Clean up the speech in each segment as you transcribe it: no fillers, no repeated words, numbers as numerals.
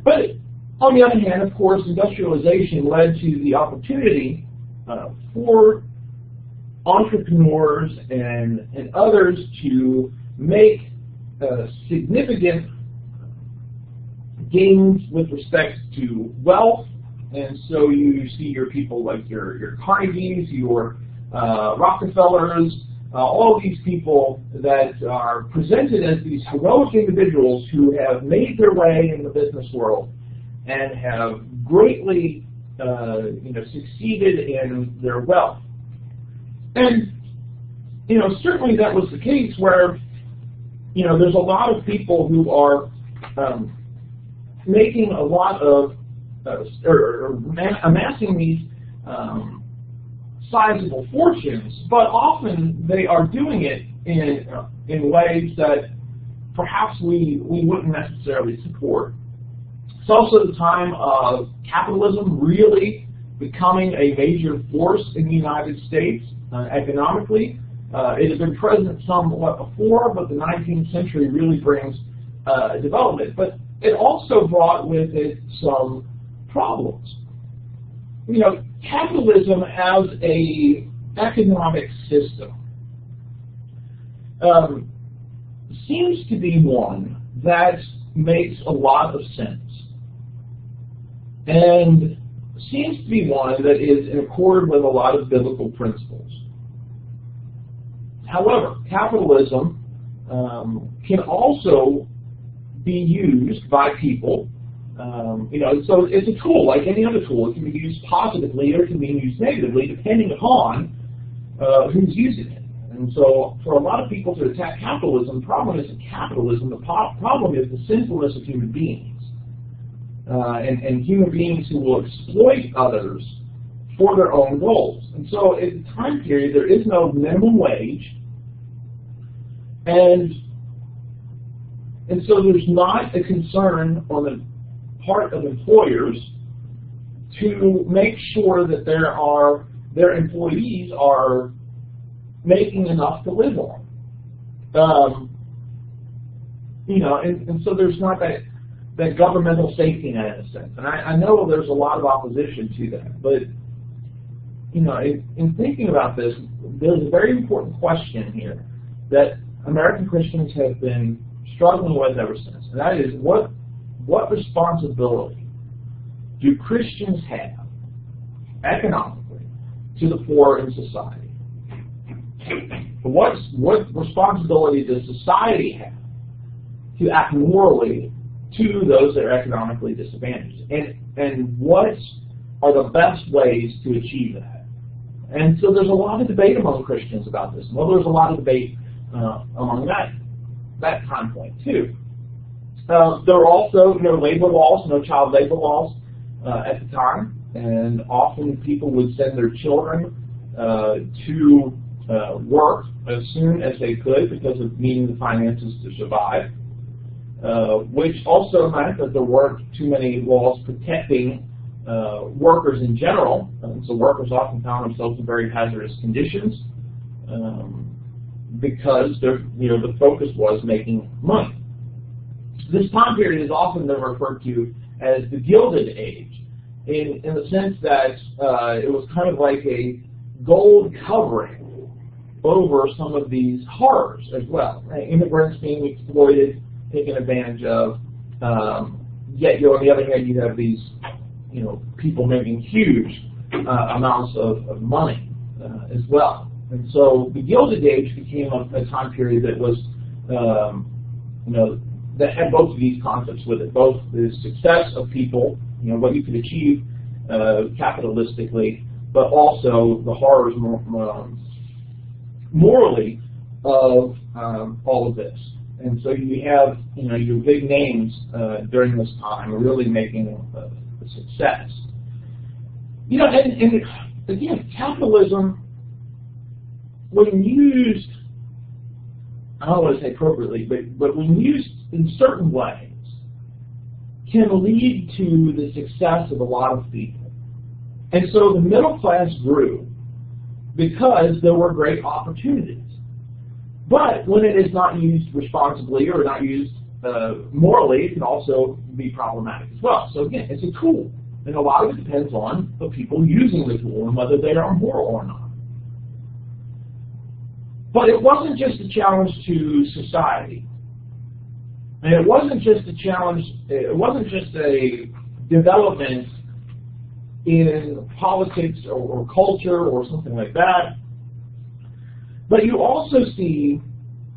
But on the other hand, of course, industrialization led to the opportunity for entrepreneurs and others to make significant gains with respect to wealth. And so you see your people like your Carnegies, your Rockefellers, all of these people that are presented as these heroic individuals who have made their way in the business world and have greatly succeeded in their wealth. And certainly that was the case where there's a lot of people who are making a lot of or amassing these sizable fortunes, but often they are doing it in ways that perhaps we wouldn't necessarily support. It's also the time of capitalism really becoming a major force in the United States economically. It had been present somewhat before, but the 19th century really brings development. But it also brought with it some problems. Capitalism as a economic system seems to be one that makes a lot of sense and seems to be one that is in accord with a lot of biblical principles. However, capitalism can also be used by people. So it's a tool like any other tool. It can be used positively or it can be used negatively depending upon who's using it. And so for a lot of people to attack capitalism, the problem isn't capitalism. The problem is the sinfulness of human beings. And human beings who will exploit others for their own goals. And so at the time period, there is no minimum wage. And so there's not a concern on the part of employers to make sure that their employees are making enough to live on. And so there's not that governmental safety net in a sense. And I know there's a lot of opposition to that, but in thinking about this, there's a very important question here that American Christians have been struggling with ever since, and that is what responsibility do Christians have economically to the poor in society? What responsibility does society have to act morally to those that are economically disadvantaged? And what are the best ways to achieve that? And so there's a lot of debate among Christians about this. Well, there's a lot of debate among that time point too. There were also no labor laws, no child labor laws at the time, and often people would send their children to work as soon as they could because of needing the finances to survive, which also meant that there weren't too many laws protecting workers in general, and so workers often found themselves in very hazardous conditions because the focus was making money. This time period is often been referred to as the Gilded Age, in the sense that it was kind of like a gold covering over some of these horrors as well. Right? Immigrants being exploited, taken advantage of, yet on the other hand you have these people making huge amounts of money as well. And so the Gilded Age became a time period that was, that had both of these concepts with it, both the success of people, what you could achieve capitalistically, but also the horrors morally of all of this. And so you have, your big names during this time are really making a success. And again, capitalism, when used, I don't want to say appropriately, but when used in certain ways, can lead to the success of a lot of people. And so the middle class grew because there were great opportunities. But when it is not used responsibly or not used morally, it can also be problematic as well. So again, it's a tool, and a lot of it depends on the people using the tool and whether they are moral or not. But it wasn't just a challenge to society. And it wasn't just a challenge, it wasn't just a development in politics or culture or something like that. But you also see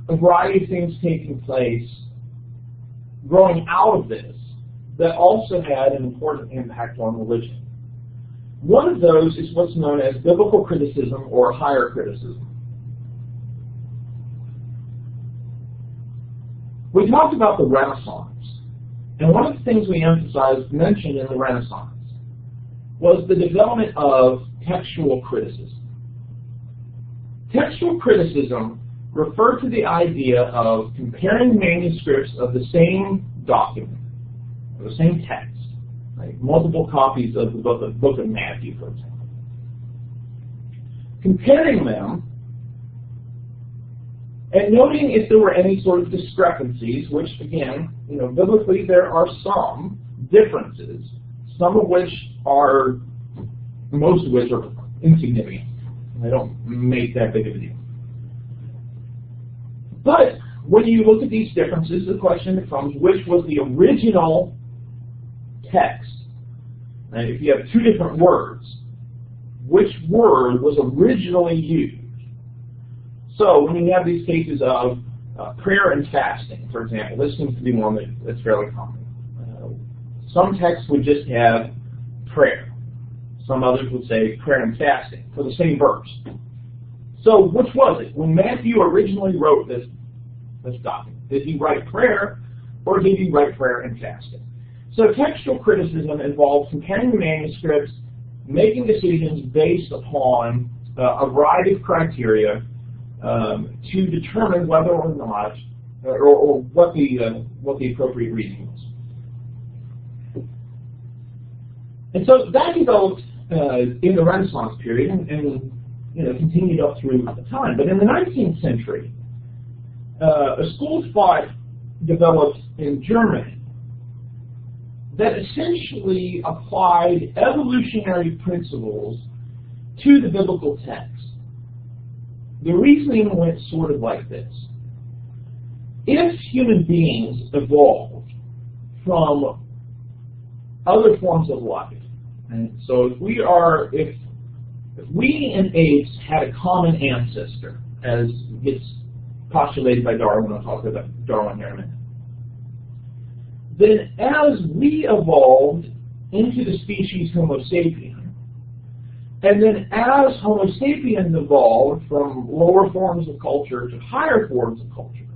a variety of things taking place growing out of this that also had an important impact on religion. One of those is what's known as biblical criticism or higher criticism. We talked about the Renaissance, and one of the things we mentioned in the Renaissance was the development of textual criticism. Textual criticism referred to the idea of comparing manuscripts of the same document, or the same text, like multiple copies of the book of Matthew, for example. Comparing them and noting if there were any sort of discrepancies, which again, biblically there are some differences, most of which are insignificant. They don't make that big of a deal. But when you look at these differences, the question becomes, which was the original text? And if you have two different words, which word was originally used? So when you have these cases of prayer and fasting, for example, this seems to be one that's fairly common. Some texts would just have prayer. Some others would say prayer and fasting for the same verse. So which was it? When Matthew originally wrote this document, did he write prayer or did he write prayer and fasting? So textual criticism involves comparing the manuscripts, making decisions based upon a variety of criteria to determine whether or not, or what the appropriate reading was. And so that developed in the Renaissance period and continued up through the time. But in the 19th century, a school of thought developed in Germany that essentially applied evolutionary principles to the biblical text. The reasoning went sort of like this. If human beings evolved from other forms of life, and so if we and apes had a common ancestor, as gets postulated by Darwin, I'll talk about Darwin here in a minute, then as we evolved into the species Homo sapien, and then as Homo sapiens evolved from lower forms of culture to higher forms of culture,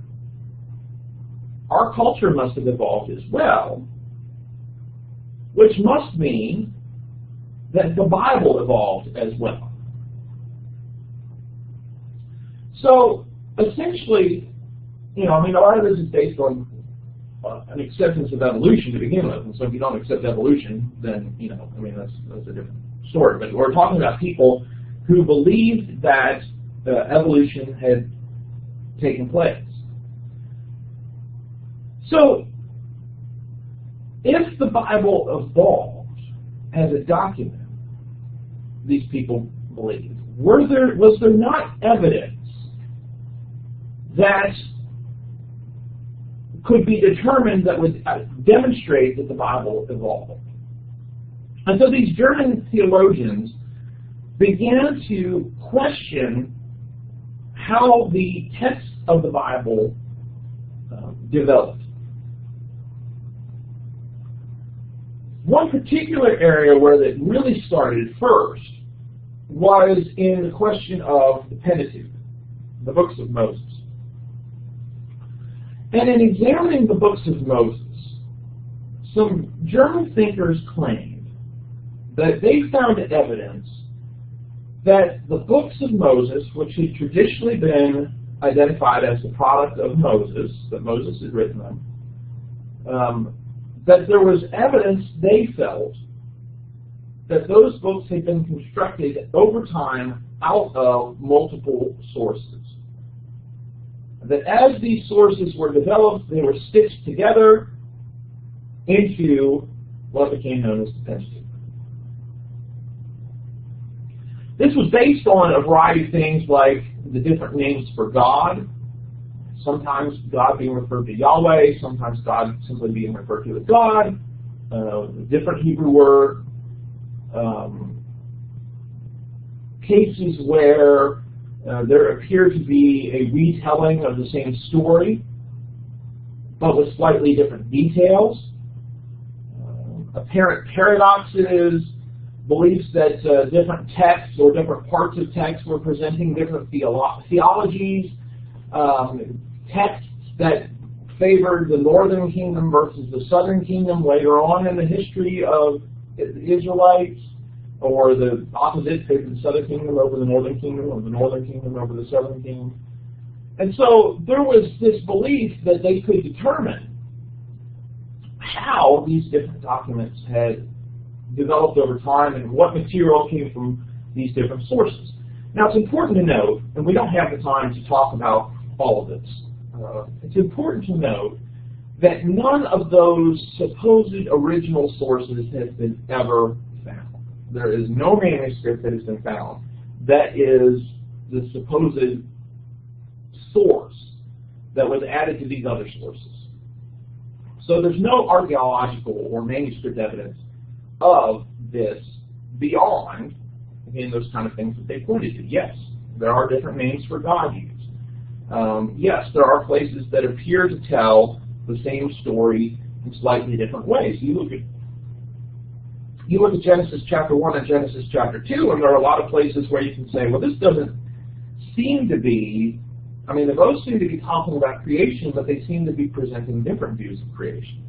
our culture must have evolved as well, which must mean that the Bible evolved as well. So essentially, a lot of this is based on an acceptance of evolution to begin with. And so if you don't accept evolution, then, that's a different story. But we're talking about people who believed that evolution had taken place. So if the Bible evolved as a document, these people believed, was there not evidence that could be determined that would demonstrate that the Bible evolved? And so these German theologians began to question how the text of the Bible developed. One particular area where it really started first was in the question of the Pentateuch, the books of Moses. And in examining the books of Moses, some German thinkers claimed that they found evidence that the books of Moses, which had traditionally been identified as the product of Moses, that Moses had written them, that there was evidence they felt that those books had been constructed over time out of multiple sources. that as these sources were developed, they were stitched together into what became known as the Pentateuch. This was based on a variety of things like the different names for God, sometimes God being referred to Yahweh, sometimes God simply being referred to as God, different Hebrew word, cases where there appeared to be a retelling of the same story, but with slightly different details, apparent paradoxes, beliefs that different texts or different parts of texts were presenting different theologies, texts that favored the northern kingdom versus the southern kingdom later on in the history of the Israelites, or the opposite, favored the southern kingdom over the northern kingdom, or the northern kingdom over the southern kingdom. And so there was this belief that they could determine how these different documents had developed over time and what material came from these different sources. Now it's important to note, and we don't have the time to talk about all of this, it's important to note that none of those supposed original sources has been ever found. There is no manuscript that has been found that is the supposed source that was added to these other sources. So there's no archaeological or manuscript evidence of this beyond, again, those kind of things that they pointed to. Yes, there are different names for God used. Yes, there are places that appear to tell the same story in slightly different ways. You look at Genesis chapter 1 and Genesis chapter 2, and there are a lot of places where you can say, well, this doesn't seem to be, I mean, they both seem to be talking about creation, but they seem to be presenting different views of creation.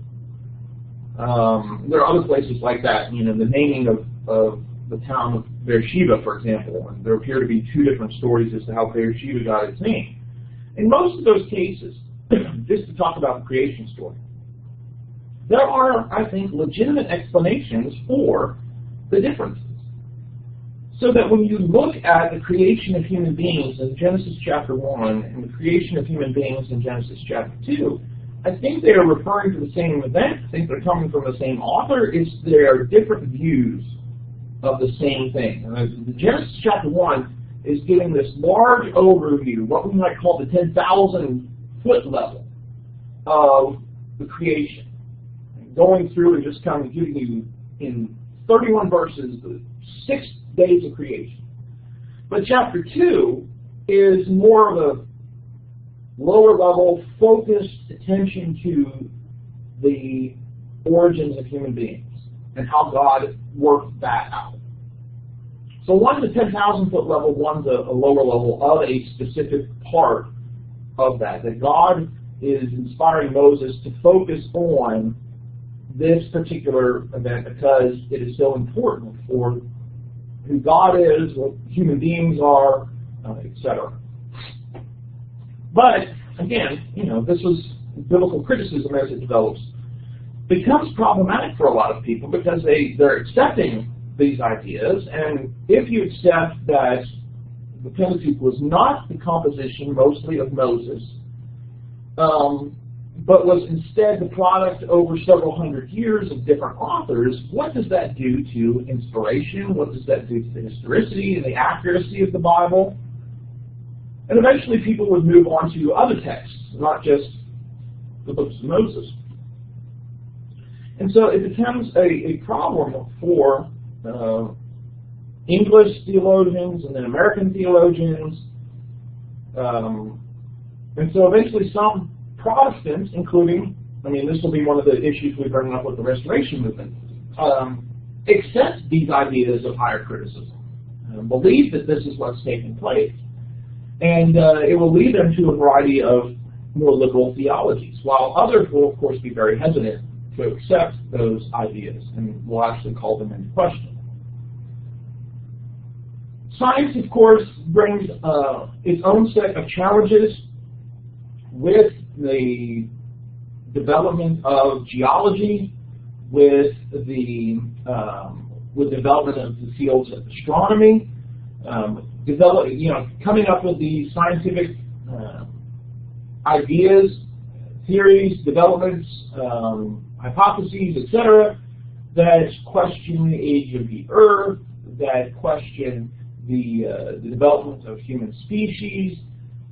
There are other places like that, you know, the naming of the town of Beersheba, for example, and there appear to be two different stories as to how Beersheba got its name. In most of those cases, just to talk about the creation story, there are, I think, legitimate explanations for the differences. So that when you look at the creation of human beings in Genesis chapter 1 and the creation of human beings in Genesis chapter 2, I think they are referring to the same event. I think they're coming from the same author. It's their different views of the same thing. And the Genesis chapter 1 is giving this large overview, what we might call the 10,000-foot level of the creation. Going through and just kind of giving you, in 31 verses, the 6 days of creation. But chapter 2 is more of a lower level, focused attention to the origins of human beings and how God worked that out. So one's a 10,000-foot level, one's a lower level of a specific part of that God is inspiring Moses to focus on this particular event because it is so important for who God is, what human beings are, etc. But again, you know, this was biblical criticism as it develops. Becomes problematic for a lot of people because they're accepting these ideas, and if you accept that the Pentateuch was not the composition mostly of Moses, but was instead the product over several hundred years of different authors, what does that do to inspiration? What does that do to the historicity and the accuracy of the Bible? And eventually people would move on to other texts, not just the books of Moses. And so it becomes a problem for English theologians and then American theologians. And so eventually some Protestants, including, I mean, this will be one of the issues we bring up with the Restoration movement, accept these ideas of higher criticism, believe that this is what's taking place, and it will lead them to a variety of more liberal theologies, while others will, of course, be very hesitant to accept those ideas and will actually call them into question. Science, of course, brings its own set of challenges with the development of geology, with the development of the fields of astronomy, coming up with the scientific ideas, theories, developments, hypotheses, etc., that question the age of the earth, that question the development of human species,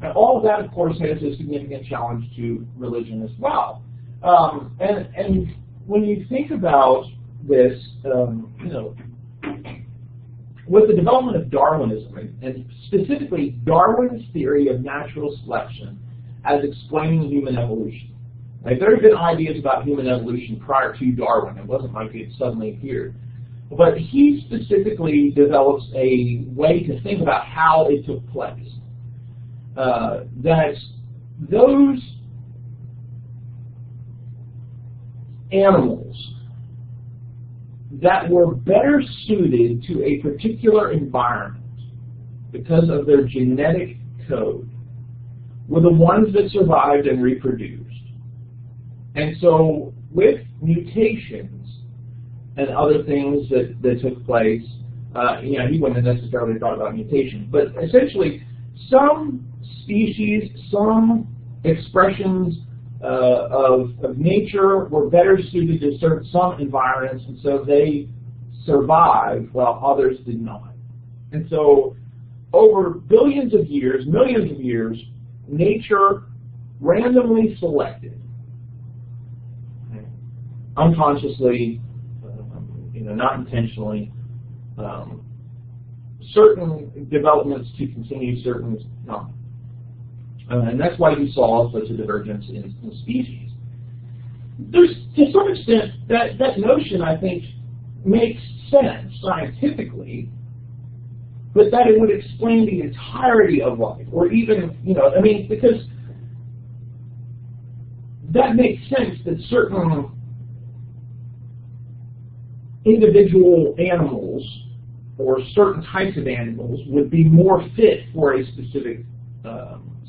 and all of that, of course, has a significant challenge to religion as well. And when you think about this, with the development of Darwinism, and specifically Darwin's theory of natural selection as explaining human evolution. Like, there have been ideas about human evolution prior to Darwin. It wasn't like it suddenly appeared. But he specifically develops a way to think about how it took place. That those animals that were better suited to a particular environment because of their genetic code were the ones that survived and reproduced. And so with mutations and other things that took place, he wouldn't have necessarily thought about mutations, but essentially some species, some expressions of nature were better suited to serve some environments, and so they survived while others did not. And so over billions of years, millions of years, nature randomly selected, unconsciously, not intentionally, certain developments to continue, certain not. And that's why you saw such a divergence in species. There's, to some extent, that notion, I think, makes sense scientifically, but that it would explain the entirety of life, or even, because that makes sense that certain individual animals or certain types of animals would be more fit for a specific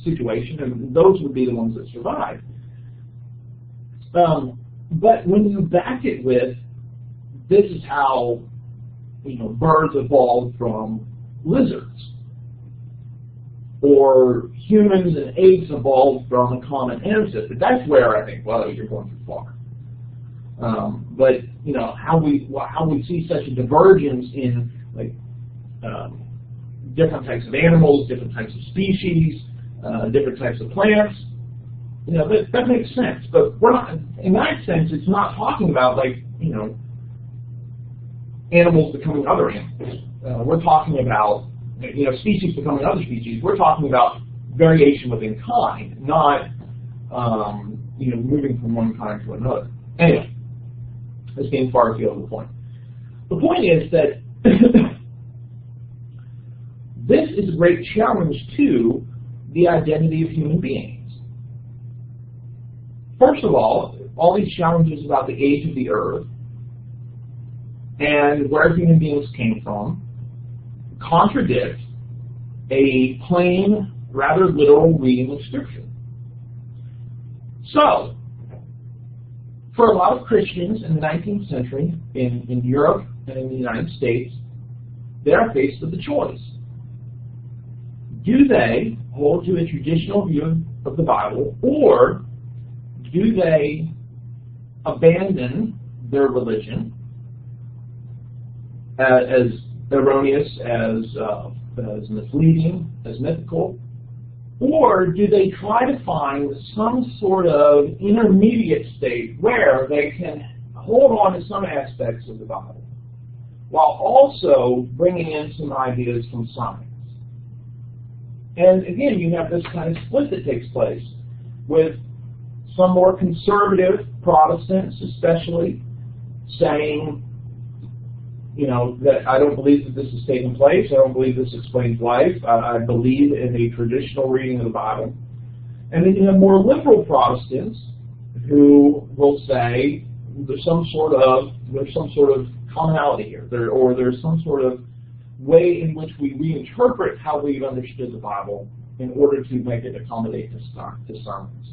situation, and those would be the ones that survive. But when you back it with, this is how birds evolved from lizards, or humans and apes evolved from a common ancestor, that's where I think, well, you're going too far. But how we see such a divergence in different types of animals, different types of species, different types of plants, that makes sense. But we're not, in that sense, it's not talking about animals becoming other animals. We're talking about species becoming other species. We're talking about variation within kind, not moving from one kind to another. Anyway. This being far afield of the point. The point is that this is a great challenge to the identity of human beings. First of all these challenges about the age of the earth and where human beings came from contradict a plain, rather literal reading of Scripture. So, for a lot of Christians in the 19th century, in Europe and in the United States, they are faced with a choice. Do they hold to a traditional view of the Bible, or do they abandon their religion as erroneous, as misleading, as mythical, or do they try to find some sort of intermediate state where they can hold on to some aspects of the Bible while also bringing in some ideas from science? And again, you have this kind of split that takes place with some more conservative Protestants especially saying, that I don't believe that this has taken place. I don't believe this explains life. I believe in a traditional reading of the Bible. And then you have more liberal Protestants who will say there's some sort of commonality here, or there's some sort of way in which we reinterpret how we've understood the Bible in order to make it accommodate to science.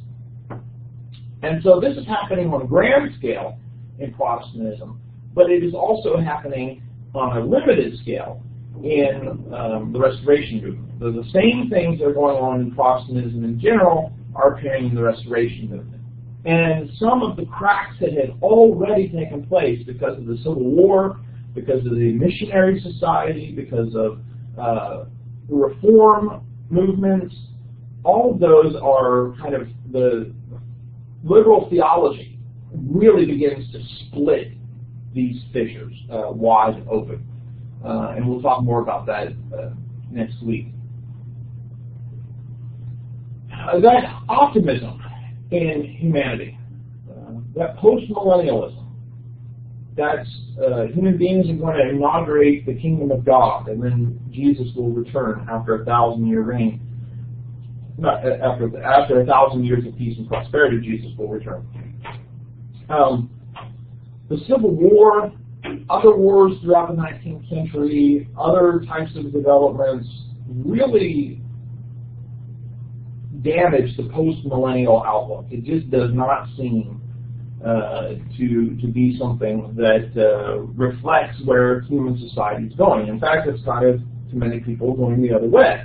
And so this is happening on a grand scale in Protestantism, but it is also happening on a limited scale in the Restoration movement. The same things that are going on in Protestantism in general are appearing in the Restoration movement. And some of the cracks that had already taken place because of the Civil War, because of the Missionary Society, because of the Reform movements, all of those are kind of the liberal theology really begins to split these fissures wide open. And we'll talk more about that next week. That optimism in humanity, that post-millennialism, that's human beings are going to inaugurate the kingdom of God, and then Jesus will return after a 1,000-year reign. Not after 1,000 years of peace and prosperity, Jesus will return. The Civil War, other wars throughout the 19th century, other types of developments really damage the post-millennial outlook. It just does not seem to be something that reflects where human society is going. In fact, it's kind of, to many people, going the other way.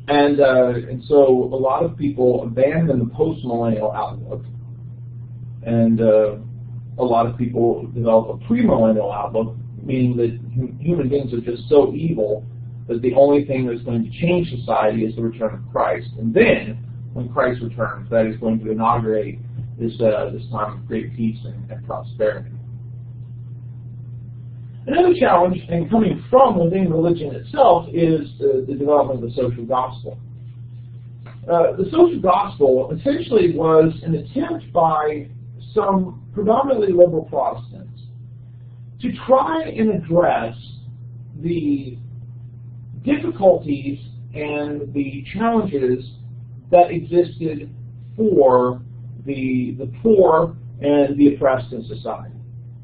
And so a lot of people abandon the post-millennial outlook, and a lot of people develop a premillennial outlook, meaning that human beings are just so evil that the only thing that's going to change society is the return of Christ. And then, when Christ returns, that is going to inaugurate this time of great peace and prosperity. Another challenge, and coming from within religion itself, is the development of the social gospel. The social gospel essentially was an attempt by some predominantly liberal Protestants to try and address the difficulties and the challenges that existed for the poor and the oppressed in society.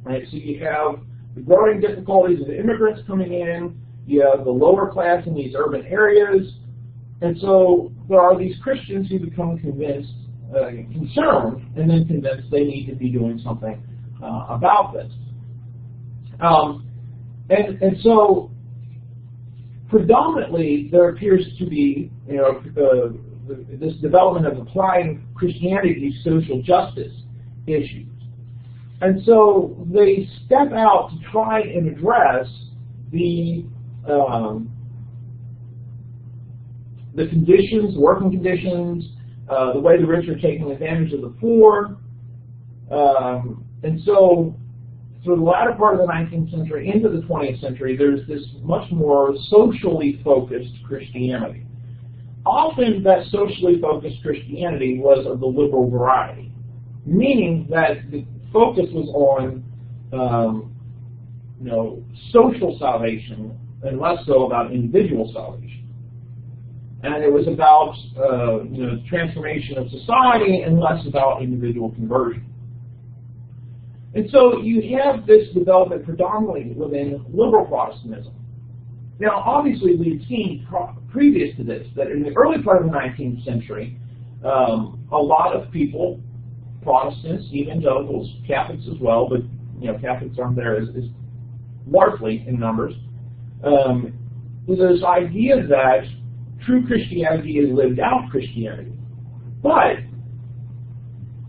Right? So you have the growing difficulties of immigrants coming in, you have the lower class in these urban areas, and so there are these Christians who become convinced, concerned, and then convinced they need to be doing something about this. And so predominantly there appears to be, this development of applying Christianity to social justice issues. And so they step out to try and address the conditions, working conditions, the way the rich are taking advantage of the poor. And so through the latter part of the 19th century into the 20th century, there's this much more socially focused Christianity. Often that socially focused Christianity was of the liberal variety, meaning that the focus was on social salvation and less so about individual salvation. And it was about transformation of society and less about individual conversion. And so you have this development predominantly within liberal Protestantism. Now, obviously, we've seen previous to this that in the early part of the 19th century, a lot of people, Protestants, evangelicals, Catholics as well, but Catholics aren't there as largely in numbers. There's this idea that true Christianity is lived out Christianity. But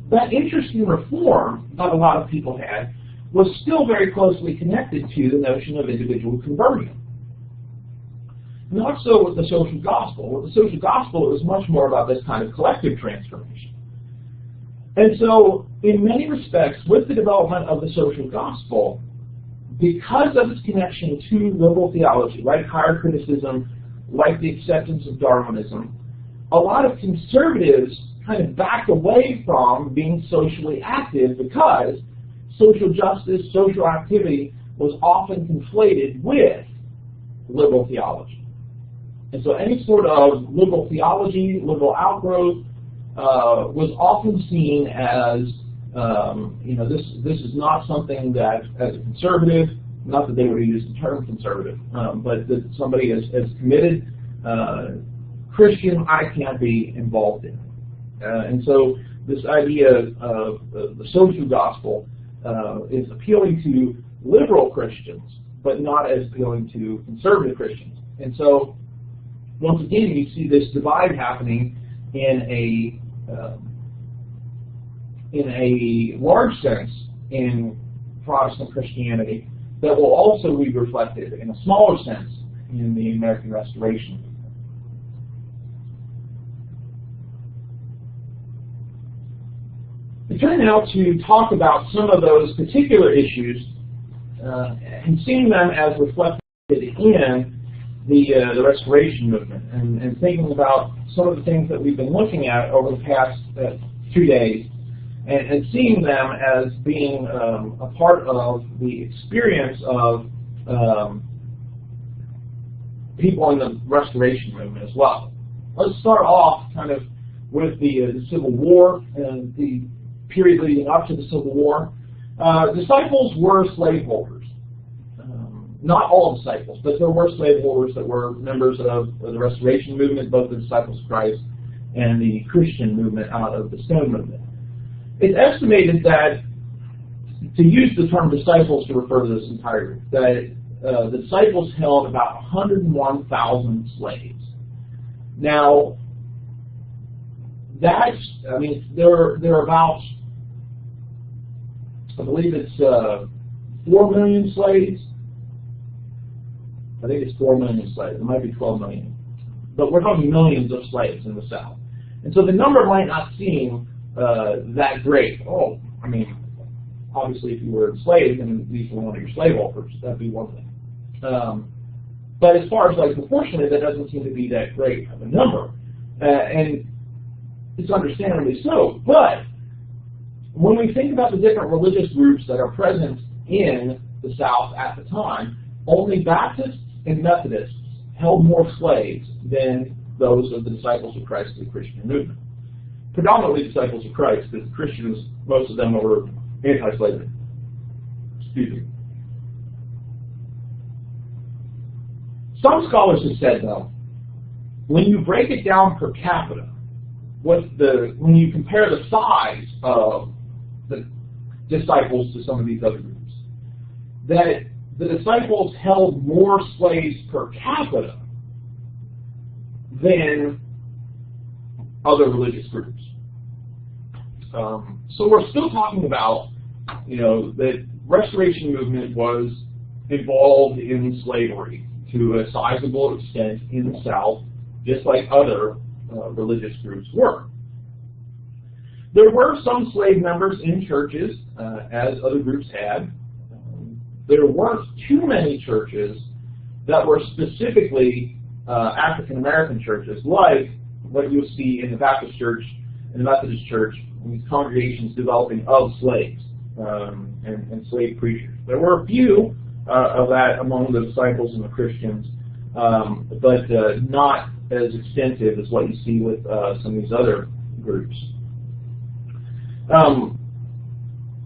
that interest in reform that a lot of people had was still very closely connected to the notion of individual conversion. Not so with the social gospel. With the social gospel, it was much more about this kind of collective transformation. And so, in many respects, with the development of the social gospel, because of its connection to liberal theology, like higher criticism, like the acceptance of Darwinism, a lot of conservatives kind of backed away from being socially active because social justice, social activity was often conflated with liberal theology. And so any sort of liberal theology, liberal outgrowth, was often seen as, this is not something that, as a conservative, not that they would use the term conservative, but that somebody is committed Christian, I can't be involved in. And so this idea of the social gospel is appealing to liberal Christians, but not as appealing to conservative Christians. And so, once again, you see this divide happening in a large sense in Protestant Christianity that will also be reflected in a smaller sense in the American Restoration movement. We turn now to talk about some of those particular issues and seeing them as reflected in the Restoration movement, and thinking about some of the things that we've been looking at over the past 2 days, and seeing them as being a part of the experience of people in the Restoration movement as well. Let's start off kind of with the Civil War and the period leading up to the Civil War. Disciples were slaveholders. Not all disciples, but there were slaveholders that were members of the Restoration movement, both the Disciples of Christ and the Christian movement out of the Stone movement. It's estimated that, to use the term disciples to refer to this entire group, that the disciples held about 101,000 slaves. Now, that's, I mean, there are about, I believe it's 4 million slaves. I think it's 4 million slaves. It might be 12 million. But we're talking millions of slaves in the South. And so the number might not seem that great. Oh, I mean, obviously if you were enslaved and these were one of your slaveholders, that'd be one thing. But as far as like proportionally, that doesn't seem to be that great of a number. And it's understandably so. But when we think about the different religious groups that are present in the South at the time, only Baptists and Methodists held more slaves than those of the Disciples of Christ, the Christian movement. Predominantly Disciples of Christ, because Christians, most of them were anti-slavery. Excuse me. Some scholars have said, though, when you break it down per capita, when you compare the size of the disciples to some of these other groups, that the disciples held more slaves per capita than other religious groups. So we're still talking about, that Restoration movement was involved in slavery to a sizable extent in the South, just like other religious groups were. There were some slave members in churches, as other groups had. There weren't too many churches that were specifically African American churches, like what you'll see in the Baptist church and the Methodist church, these congregations developing of slaves and slave preachers. There were a few of that among the disciples and the Christians, but not as extensive as what you see with some of these other groups.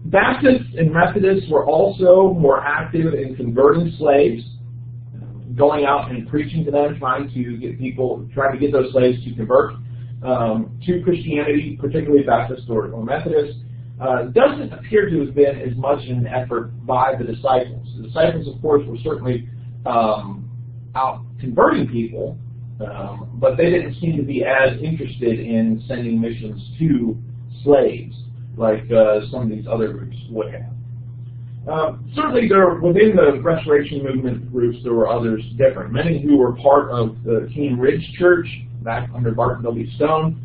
Baptists and Methodists were also more active in converting slaves, going out and preaching to them, trying to get those slaves to convert to Christianity, particularly Baptist or Methodist. Doesn't appear to have been as much an effort by the disciples. The disciples, of course, were certainly out converting people, but they didn't seem to be as interested in sending missions to slaves like some of these other groups would have. Certainly, within the Restoration movement groups, there were others different. Many who were part of the Cane Ridge Church back under Barton W. Stone,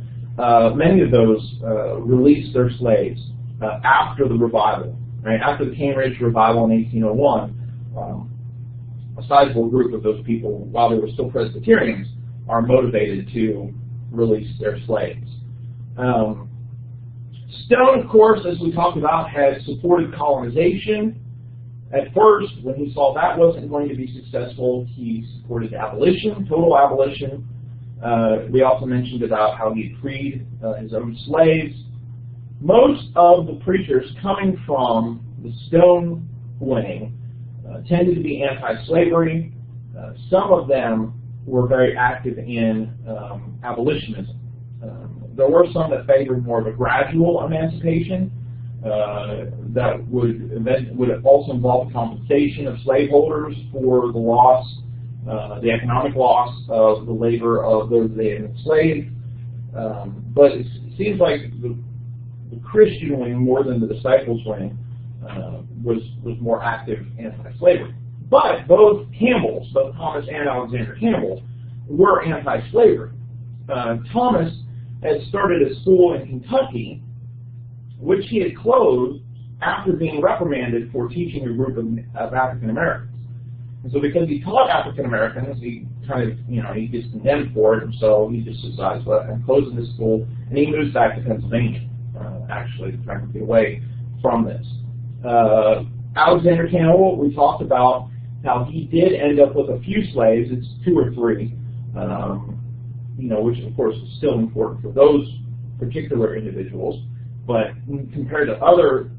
many of those released their slaves after the revival. Right? After the Cane Ridge revival in 1801, a sizable group of those people, while they were still Presbyterians, are motivated to release their slaves. Stone, of course, as we talked about, had supported colonization. At first, when he saw that wasn't going to be successful, he supported abolition, total abolition. We also mentioned about how he freed his own slaves. Most of the preachers coming from the Stone wing tended to be anti-slavery. Some of them were very active in abolitionism. There were some that favored more of a gradual emancipation that would also involve the compensation of slaveholders for the loss, the economic loss of the labor of those they had enslaved. But it seems like the Christian wing, more than the disciples wing, was more active anti-slavery. But both Campbells, both Thomas and Alexander Campbell, were anti-slavery. Thomas had started a school in Kentucky, which he had closed after being reprimanded for teaching a group of African Americans. And so because he taught African Americans, he kind of, he gets condemned for it, and so he just decides, well, I'm closing this school, and he moves back to Pennsylvania, actually, trying to get away from this. Alexander Campbell, we talked about how he did end up with a few slaves. It's 2 or 3, which of course is still important for those particular individuals, but compared to other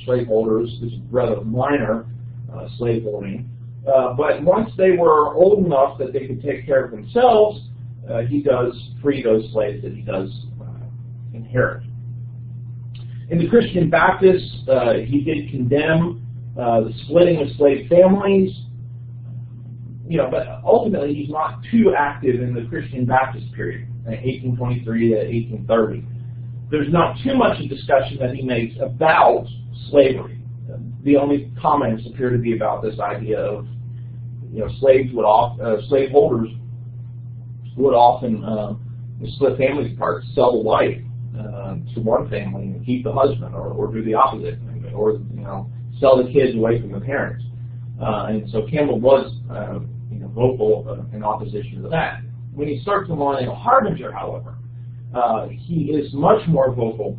slaveholders, this is rather minor slaveholding. But once they were old enough that they could take care of themselves, he does free those slaves that he does inherit. In the Christian Baptists, he did condemn the splitting of slave families, but ultimately he's not too active in the Christian Baptist period, 1823 to 1830. There's not too much of discussion that he makes about slavery. The only comments appear to be about this idea of, slaveholders would often split families apart, sell the wife to one family and keep the husband, or do the opposite, or sell the kids away from the parents. And so Campbell was vocal in opposition to that. When he starts the Millennial Harbinger, however, he is much more vocal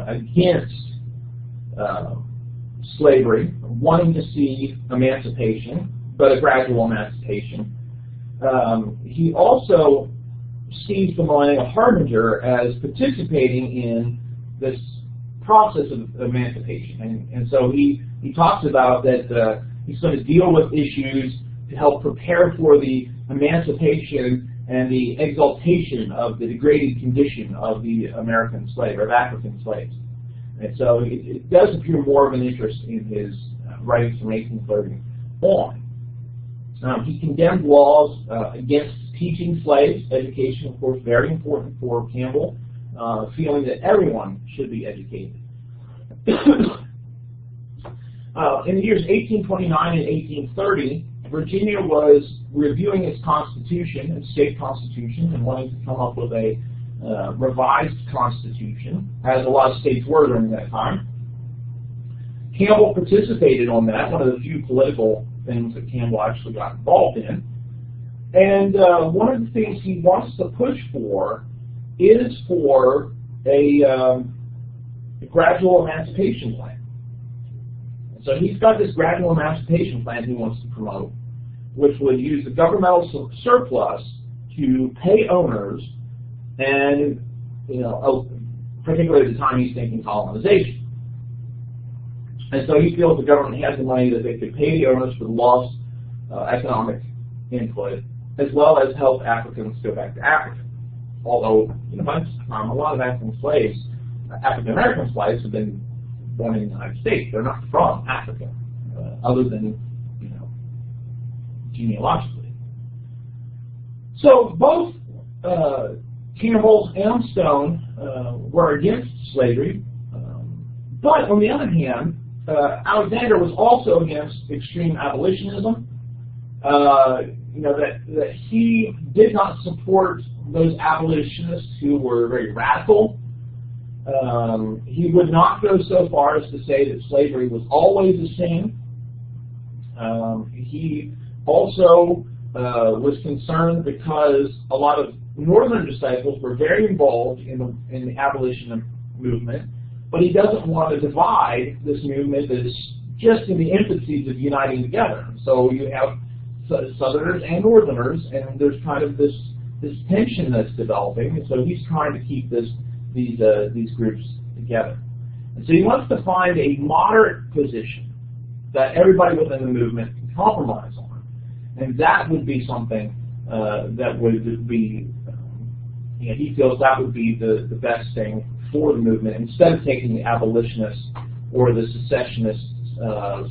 against slavery, wanting to see emancipation, but a gradual emancipation. He also sees the Millennial Harbinger as participating in this process of emancipation. And so he talks about that he's going to deal with issues to help prepare for the emancipation and the exaltation of the degraded condition of the American slave, or of African slaves. And so it does appear more of an interest in his writings from 1830 on. He condemned laws against teaching slaves. Education, of course, very important for Campbell, feeling that everyone should be educated. In the years 1829 and 1830, Virginia was reviewing its constitution, its state constitution, and wanting to come up with a revised constitution, as a lot of states were during that time. Campbell participated on that, one of the few political things that Campbell actually got involved in. And one of the things he wants to push for is for a gradual emancipation plan. So he's got this gradual emancipation plan he wants to promote, which would use the governmental surplus to pay owners, and particularly at the time he's thinking colonization. And so he feels the government has the money that they could pay the owners for the lost economic input, as well as help Africans go back to Africa. Although, by this time, a lot of African American slaves have been born in the United States. They're not from Africa, other than, genealogically. So both Campbell and Stone were against slavery, but on the other hand, Alexander was also against extreme abolitionism. That he did not support those abolitionists who were very radical. He would not go so far as to say that slavery was always the same. He also was concerned because a lot of northern disciples were very involved in the abolition movement, but he doesn't want to divide this movement that is just in the infancies of uniting together. So you have Southerners and Northerners, and there's kind of this tension that's developing, and so he's trying to keep these groups together. And so he wants to find a moderate position that everybody within the movement can compromise on, and that would be something that would be, he feels that would be the best thing for the movement, instead of taking the abolitionist or the secessionist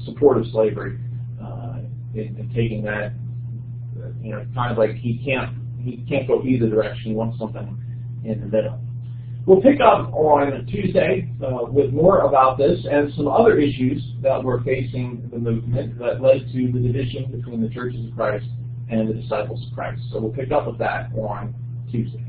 support of slavery and taking that, kind of like he can't go either direction. He wants something in the middle. We'll pick up on Tuesday with more about this and some other issues that were facing the movement that led to the division between the churches of Christ and the disciples of Christ. So we'll pick up with that on Tuesday.